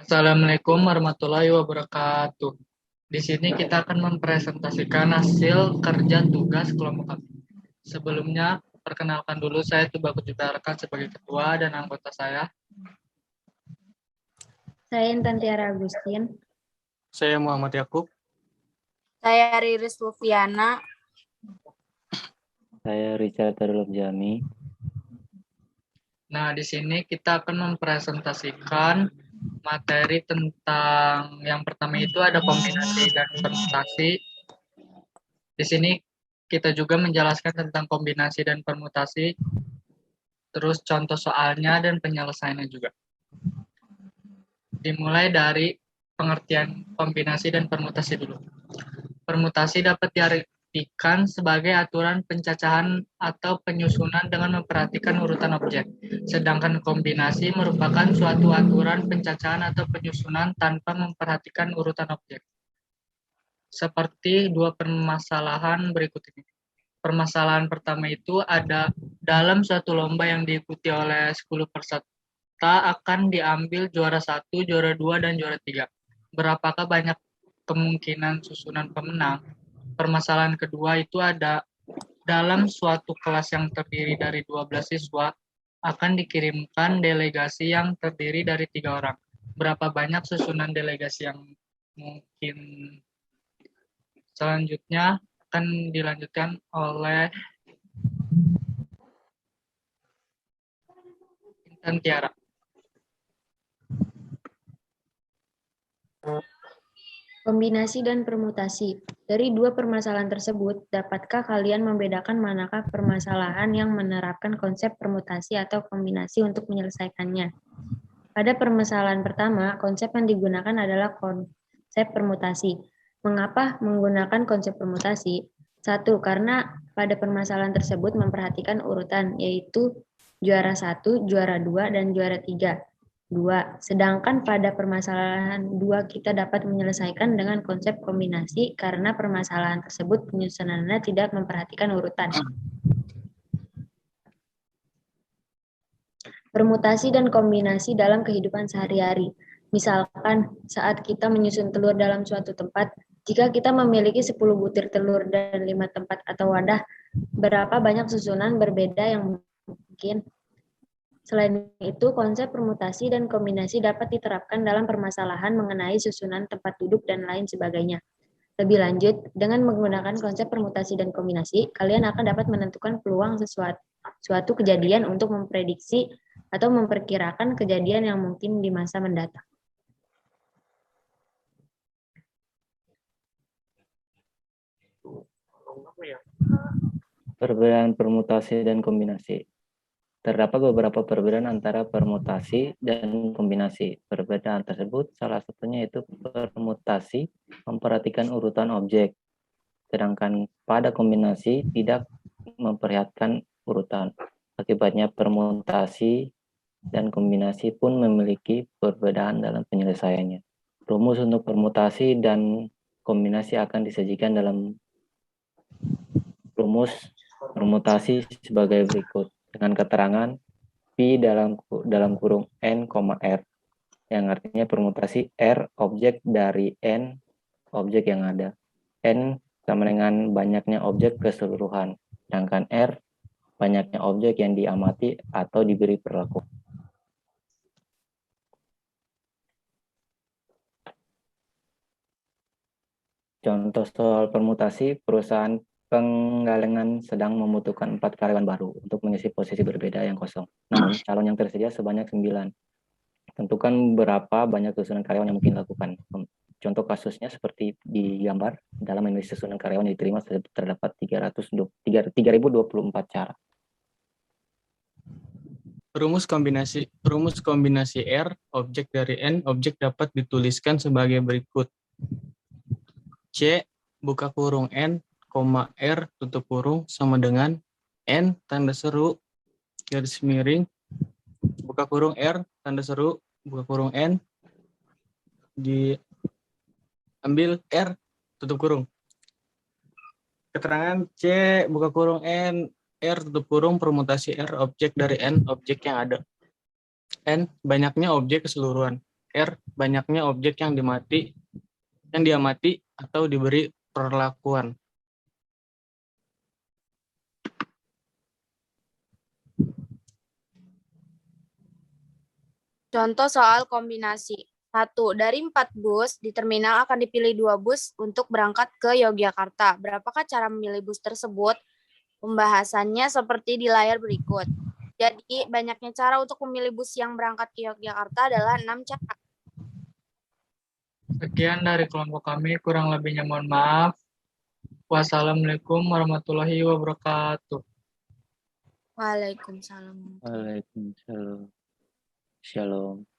Assalamualaikum warahmatullahi wabarakatuh. Di sini kita akan mempresentasikan hasil kerja tugas kelompok kami. Sebelumnya, perkenalkan dulu saya Tubagus Judarkan sebagai ketua dan anggota saya. Saya Intan Tiara Agustin. Saya Muhammad Yakub. Saya Riris Lufiana. Saya Richard Darulov Jami. Nah, di sini kita akan mempresentasikan materi tentang yang pertama itu ada kombinasi dan permutasi. Di sini kita juga menjelaskan tentang kombinasi dan permutasi, terus contoh soalnya dan penyelesaiannya juga. Dimulai dari pengertian kombinasi dan permutasi dulu. Permutasi dapat diartikan sebagai aturan pencacahan atau penyusunan dengan memperhatikan urutan objek. Sedangkan kombinasi merupakan suatu aturan pencacahan atau penyusunan tanpa memperhatikan urutan objek. Seperti dua permasalahan berikut ini. Permasalahan pertama itu ada dalam suatu lomba yang diikuti oleh 10 peserta akan diambil juara 1, juara 2, dan juara 3. Berapakah banyak kemungkinan susunan pemenang? Permasalahan kedua itu ada dalam suatu kelas yang terdiri dari 12 siswa akan dikirimkan delegasi yang terdiri dari 3 orang. Berapa banyak susunan delegasi yang mungkin? Selanjutnya akan dilanjutkan oleh Intan Tiara. Kombinasi dan permutasi. Dari dua permasalahan tersebut, dapatkah kalian membedakan manakah permasalahan yang menerapkan konsep permutasi atau kombinasi untuk menyelesaikannya? Pada permasalahan pertama, konsep yang digunakan adalah konsep permutasi. Mengapa menggunakan konsep permutasi? 1. Karena pada permasalahan tersebut memperhatikan urutan, yaitu juara 1, juara 2, dan juara 3. 2. Sedangkan pada permasalahan 2 kita dapat menyelesaikan dengan konsep kombinasi karena permasalahan tersebut penyusunannya tidak memperhatikan urutan. Permutasi dan kombinasi dalam kehidupan sehari-hari. Misalkan saat kita menyusun telur dalam suatu tempat, jika kita memiliki 10 butir telur dan 5 tempat atau wadah, berapa banyak susunan berbeda yang mungkin? Selain itu, konsep permutasi dan kombinasi dapat diterapkan dalam permasalahan mengenai susunan tempat duduk dan lain sebagainya. Lebih lanjut, dengan menggunakan konsep permutasi dan kombinasi, kalian akan dapat menentukan peluang suatu kejadian untuk memprediksi atau memperkirakan kejadian yang mungkin di masa mendatang. Perbedaan permutasi dan kombinasi. Terdapat beberapa perbedaan antara permutasi dan kombinasi. Perbedaan tersebut salah satunya yaitu permutasi memperhatikan urutan objek, sedangkan pada kombinasi tidak memperhatikan urutan. Akibatnya permutasi dan kombinasi pun memiliki perbedaan dalam penyelesaiannya. Rumus untuk permutasi dan kombinasi akan disajikan dalam rumus permutasi sebagai berikut dengan keterangan P dalam kurung N, R yang artinya permutasi R objek dari N objek yang ada. N sama dengan banyaknya objek keseluruhan, sedangkan R banyaknya objek yang diamati atau diberi perlakuan. Contoh soal permutasi, perusahaan penggalengan sedang membutuhkan 4 karyawan baru untuk mengisi posisi berbeda yang kosong. Namun, calon yang tersedia sebanyak 9. Tentukan berapa banyak susunan karyawan yang mungkin dilakukan. Contoh kasusnya seperti di gambar, dalam memilih susunan karyawan yang diterima terdapat 3024 cara. Rumus kombinasi R, objek dari N, objek dapat dituliskan sebagai berikut. C, buka kurung N, R, tutup kurung, sama dengan N, tanda seru, garis miring, buka kurung R, tanda seru, buka kurung N, diambil R, tutup kurung. Keterangan C, buka kurung N, R, tutup kurung, permutasi R, objek dari N, objek yang ada. N, banyaknya objek keseluruhan. R, banyaknya objek yang diamati atau diberi perlakuan. Contoh soal kombinasi. 1. Dari 4 bus, di terminal akan dipilih 2 bus untuk berangkat ke Yogyakarta. Berapakah cara memilih bus tersebut? Pembahasannya seperti di layar berikut. Jadi, banyaknya cara untuk memilih bus yang berangkat ke Yogyakarta adalah 6 cara. Sekian dari kelompok kami, kurang lebihnya mohon maaf. Wassalamualaikum warahmatullahi wabarakatuh. Waalaikumsalam. Waalaikumsalam. Shalom.